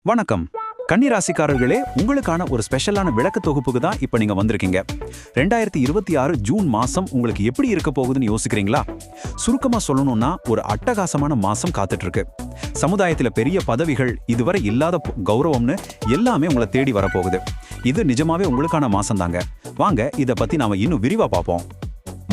வணக்கம் கன்னிராசிக்காரர்களே, உங்களுக்கான ஒரு ஸ்பெஷலான விளக்க தொகுப்புக்கு தான் இப்ப நீங்க வந்திருக்கீங்க. 2026 ஜூன் மாசம் உங்களுக்கு எப்படி இருக்க போகுதுன்னு யோசிக்கிறீங்களா? சுருக்கமா சொல்லணும்னா ஒரு அட்டகாசமான மாசம் காத்துட்டு இருக்கு. சமுதாயத்துல பெரிய பதவிகள், இதுவரை இல்லாத கௌரவம்னு எல்லாமே உங்களை தேடி வரப்போகுது. இது நிஜமாவே உங்களுக்கான மாசம் தாங்க. வாங்க இத பத்தி நாம இன்னும் விரிவா பார்ப்போம்.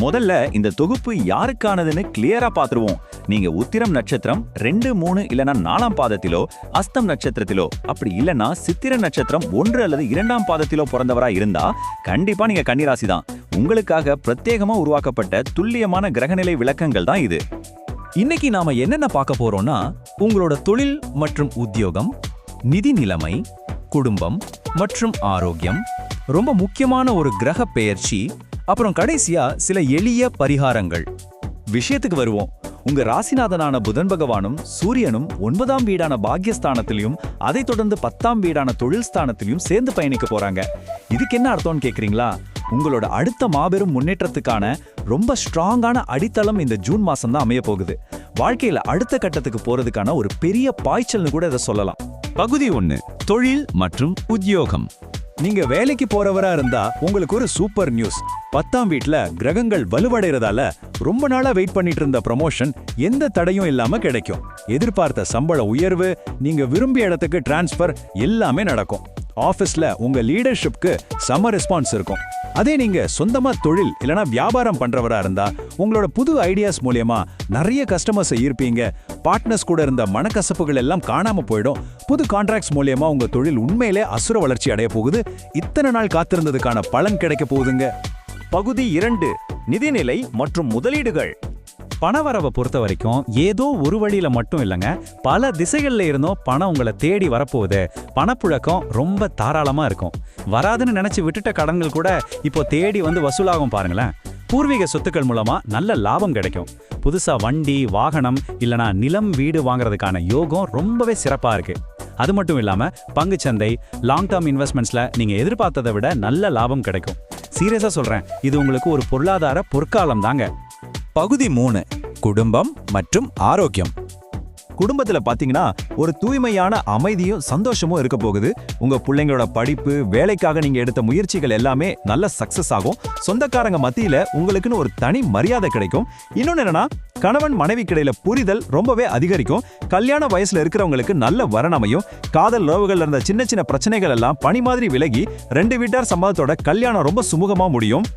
முதல்ல இந்த தொகுப்பு யாருக்கானதுன்னு கிளியரா பாத்துருவோம். நீங்க உத்திரம் நட்சத்திரம் 2, 3 இல்லனா 4ஆம் பாதத்திலோ, அஸ்தம் நட்சத்திரத்திலோ, அப்படி இல்லனா சித்திர நட்சத்திரம் 1 அல்லது 2ஆம் பாதத்திலோ பிறந்தவரா இருந்தா கண்டிப்பா நீங்க கன்னிராசி தான். உங்களுக்காக பிரத்யேகமா உருவாக்கப்பட்ட துல்லியமான கிரகநிலை விளக்கங்கள் தான் இது. இன்னைக்கு நாம என்னென்ன பார்க்க போறோம்னா, உங்களோட தொழில் மற்றும் உத்தியோகம், நிதி நிலைமை, குடும்பம் மற்றும் ஆரோக்கியம், ரொம்ப முக்கியமான ஒரு கிரக பெயர்ச்சி, அப்புறம் கடைசியா சில எளிய பரிகாரங்கள். விஷயத்துக்கு வருவோம். உங்க ராசிநாதனான புதன் பகவானும் சூரியனும் 9ஆம் வீடான பாக்யஸ்தானத்திலையும் அதைத் தொடர்ந்து 10ஆம் வீடான தொழில் ஸ்தானத்திலையும் சேர்ந்து பயணிக்க போறாங்க. இதுக்கு என்ன அர்த்தம்னு கேக்குறீங்களா? உங்களோட அடுத்த மாபெரும் முன்னேற்றத்துக்கான ரொம்ப ஸ்ட்ராங்கான அடித்தளம் இந்த ஜூன் மாசம் தான் அமைய போகுது. வாழ்க்கையில அடுத்த கட்டத்துக்கு போறதுக்கான ஒரு பெரிய பாய்ச்சல்னு கூட இதை சொல்லலாம். பகுதி 1, தொழில் மற்றும் உத்தியோகம். நீங்க வேலைக்கு போறவரா இருந்தா உங்களுக்கு ஒரு சூப்பர் நியூஸ். 10ஆம் வீட்ல கிரகங்கள் வலுவடைறதால ரொம்ப நாளா வெயிட் பண்ணிட்டு இருந்த ப்ரமோஷன் எந்த தடையும் இல்லாம கிடைக்கும். எதிர்பார்த்த சம்பள உயர்வு, நீங்க விரும்பிய இடத்துக்கு டிரான்ஸ்பர் எல்லாமே நடக்கும். ஆபீஸ்ல உங்க லீடர்ஷிப்க்கு செம ரெஸ்பான்ஸ் இருக்கும். அதே நீங்க சொந்தமா தொழில் இல்லனா வியாபாரம் பண்றவரா இருந்தா உங்களோட புது ஐடியாஸ் மூலமா நிறைய கஸ்டமர்ஸை ஈர்ப்பீங்க. பார்ட்னர்ஸ் கூட இருந்த மனக்கசப்புகள் எல்லாம் காணாம போயிடும். புது கான்ட்ராக்ட்ஸ் மூலமா உங்க தொழில் உண்மையிலே அசுர வளர்ச்சி அடைய போகுது. இத்தனை நாள் காத்திருந்ததுக்கான பலன் கிடைக்க போகுதுங்க. பகுதி 2, நிதிநிலை மற்றும் முதலீடுகள். பணவரவை பொறுத்த வரைக்கும் ஏதோ ஒரு வழியில மட்டும் இல்லைங்க, பல திசைகள்ல இருந்தும் பணம் உங்களை தேடி வரப்போகுது. பணப்புழக்கம் ரொம்ப தாராளமா இருக்கும். வராதுன்னு நினைச்சு விட்டுட்ட கடன்கள் கூட இப்போ தேடி வந்து வசூலாகும் பாருங்களேன். பூர்வீக சொத்துக்கள் மூலமா நல்ல லாபம் கிடைக்கும். புதுசா வண்டி, வாகனம் இல்லனா நிலம், வீடு வாங்குறதுக்கான யோகம் ரொம்பவே சிறப்பா இருக்கு. அது மட்டும் இல்லாம பங்குச்சந்தை, லாங் டேர்ம் இன்வெஸ்ட்மெண்ட்ஸ்ல நீங்க எதிர்பார்த்ததை விட நல்ல லாபம் கிடைக்கும். சீரியஸா சொல்றேன், இது உங்களுக்கு ஒரு பொருளாதார பொற்காலம் தாங்க. பகுதி 3, குடும்பம் மற்றும் ஆரோக்கியம். குடும்பத்துல பாத்தீங்கன்னா ஒரு தூய்மையான அமைதியும் சந்தோஷமும் இருக்க போகுது. உங்க பிள்ளைங்களோட படிப்பு, வேலைக்காக நீங்க எடுத்த முயற்சிகள் எல்லாமே நல்ல சக்சஸ் ஆகும். சொந்தக்காரங்க மத்தியில உங்களுக்குன்னு ஒரு தனி மரியாதை கிடைக்கும். இன்னொன்னு என்னன்னா, கணவன் மனைவி கிடையில புரிதல் ரொம்பவே அதிகரிக்கும். கல்யாண வயசுல இருக்கிறவங்களுக்கு நல்ல வரன் அமையும். காதல் உறவுகள் இருந்த சின்ன சின்ன பிரச்சனைகள் எல்லாம் பனி மாதிரி விலகி 2 வீட்டார் சம்மதத்தோட கல்யாணம் ரொம்ப சுமூகமா முடியும்.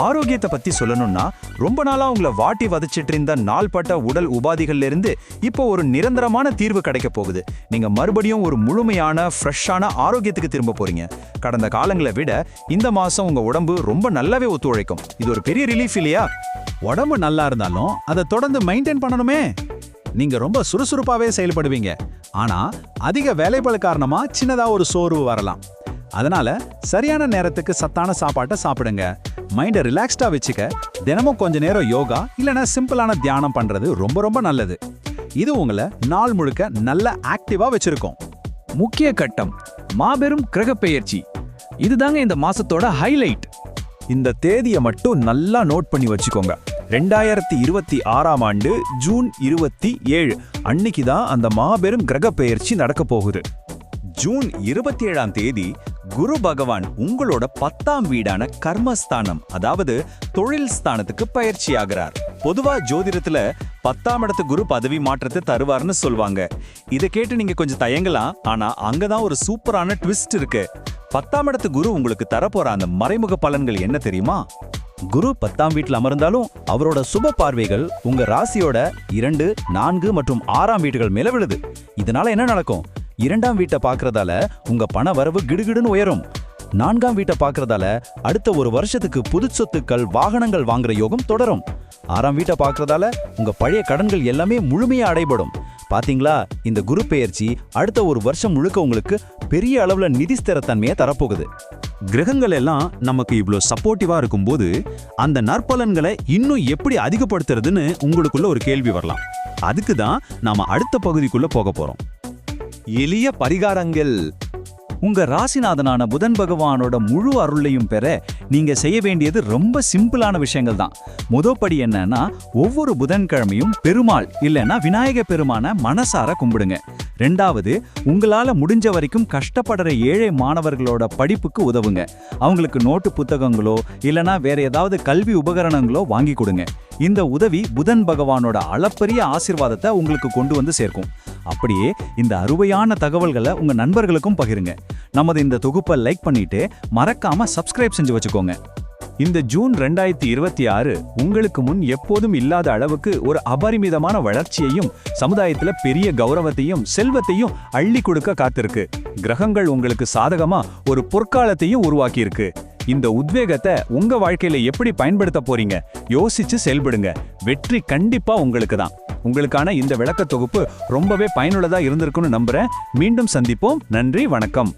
ஆரோக்கியத்தை பத்தி சொல்லணும்னா, ரொம்ப நாளா உங்களை வாட்டி வதச்சிட்டு இருந்த நாள்பட்ட உடல் உபாதிகள்ல இருந்து இப்போ ஒரு நிரந்தரமான தீர்வு கிடைக்க போகுது. நீங்க மறுபடியும் ஒரு முழுமையான ஃப்ரெஷ்ஷான ஆரோக்கியத்துக்கு திரும்ப போறீங்க. கடந்த காலங்களை விட இந்த மாசம் உங்க உடம்பு ரொம்ப நல்லாவே ஒத்துழைக்கும். இது ஒரு பெரிய ரிலீஃப் இல்லையா? உடம்பு நல்லா இருந்தாலும் அதை தொடர்ந்து மெயின்டைன் பண்ணணுமே. நீங்க ரொம்ப சுறுசுறுப்பாவே செயல்படுவீங்க. ஆனா அதிக வேலைப்பளு காரணமா சின்னதா ஒரு சோர்வு வரலாம். அதனால சரியான நேரத்துக்கு சத்தான சாப்பாட்டை சாப்பிடுங்க. மைண்டை ரிலாக்ஸ்டா வச்சுக்க தினமும் கொஞ்ச நேரம் யோகா இல்லனா சிம்பிளான தியானம் பண்றது ரொம்ப ரொம்ப நல்லது. இது உங்களை நாள் முழுக்க நல்ல ஆக்டிவா வச்சிருக்கும். முக்கிய கட்டம், மாபெரும் கிரக பெயர்ச்சி. இதுதாங்க இந்த மாசத்தோட ஹைலைட். இந்த தேதியை மட்டும் நல்லா நோட் பண்ணி வச்சுக்கோங்க. 2026ஆம் ஆண்டு ஜூன் 27 அன்னைக்கு தான் அந்த மாபெரும் கிரக பெயர்ச்சி நடக்க போகுது. ஜூன் 27ஆம் தேதி குரு பகவான் உங்களோட 10ஆம் வீடான கர்மஸ்தானம், அதாவது தொழில் ஸ்தானத்துக்கு பயிற்சி ஆகிறார். பொதுவா ஜோதிடத்துல 10ஆம் இடத்து குரு பதவி மாற்றத்தை தருவார்னு சொல்வாங்க. இதை கேட்டு நீங்க கொஞ்சம் தயங்கலாம். ஆனா அங்கதான் ஒரு சூப்பரான ட்விஸ்ட் இருக்கு. 10ஆம் இடத்து குரு உங்களுக்கு தரப்போற அந்த மறைமுக பலன்கள் என்ன தெரியுமா? குரு 10ஆம் வீட்டில் அமர்ந்தாலும் அவரோட சுப பார்வைகள் உங்க ராசியோட 2, 4 மற்றும் 6ஆம் வீடுகள் மேல விழுது. இதனால என்ன நடக்கும்? 2ஆம் வீட்டை பார்க்கறதால உங்க பண வரவு கிடுகிடுன்னு உயரும். 4ஆம் வீட்டை பார்க்கறதால அடுத்த ஒரு வருஷத்துக்கு புது சொத்துக்கள், வாகனங்கள் வாங்குற யோகம் தொடரும். 6ஆம் வீட்டை பார்க்கறதால உங்க பழைய கடன்கள் எல்லாமே முழுமையா அடைபடும். பாத்தீங்களா, இந்த குரு பெயர்ச்சி அடுத்த ஒரு வருஷம் முழுக்க உங்களுக்கு பெரிய அளவுல நிதி ஸ்திரத்தன்மையை தரப்போகுது. கிரகங்கள் எல்லாம் நமக்கு இவ்ளோ சப்போர்ட்டிவா இருக்கும்போது அந்த நற்பலன்களை இன்னும் எப்படி அதிகப்படுத்துறதுன்னு உங்களுக்குள்ள ஒரு கேள்வி வரலாம். அதுக்கு தான் நாம அடுத்த பகுதிக்குள்ள போக போறோம். எளிய பரிகாரங்கள். உங்க ராசிநாதனான புதன் பகவானோட முழு அருளையும் பெற நீங்க செய்ய வேண்டியது ரொம்ப சிம்பிளான விஷயங்கள் தான். முதல் படி என்னன்னா, ஒவ்வொரு புதன்கிழமையும் பெருமாள் இல்லைன்னா விநாயக பெருமான மனசார கும்பிடுங்க. ரெண்டாவது, உங்களால முடிஞ்ச வரைக்கும் கஷ்டப்படுற ஏழை மாணவர்களோட படிப்புக்கு உதவுங்க. அவங்களுக்கு நோட்டு புத்தகங்களோ இல்லனா வேற ஏதாவது கல்வி உபகரணங்களோ வாங்கி கொடுங்க. இந்த உதவி புதன் பகவானோட அளப்பரிய ஆசீர்வாதத்தை உங்களுக்கு கொண்டு வந்து சேர்க்கும். அப்படியே இந்த அருமையான தகவல்களை உங்க நண்பர்களுக்கும் பகிருங்க. நமது இந்த தொகுப்பை லைக் பண்ணிட்டு மறக்காம சப்ஸ்கிரைப் செஞ்சு வச்சுக்கோங்க. இந்த ஜூன் 2026 உங்களுக்கு முன் எப்போதும் இல்லாத அளவுக்கு ஒரு அபரிமிதமான வளர்ச்சியையும் சமுதாயத்துல பெரிய கௌரவத்தையும் செல்வத்தையும் அள்ளி கொடுக்க காத்திருக்கு. கிரகங்கள் உங்களுக்கு சாதகமா ஒரு பொற்காலத்தையும் உருவாக்கி இருக்கு. இந்த உத்வேகத்தை உங்க வாழ்க்கையில எப்படி பயன்படுத்த போறீங்க? யோசிச்சு செயல்படுங்க. வெற்றி கண்டிப்பா உங்களுக்கு தான். உங்களுக்கான இந்த விளக்க தொகுப்பு ரொம்பவே பயனுள்ளதா இருந்திருக்குன்னு நம்புறேன். மீண்டும் சந்திப்போம். நன்றி, வணக்கம்.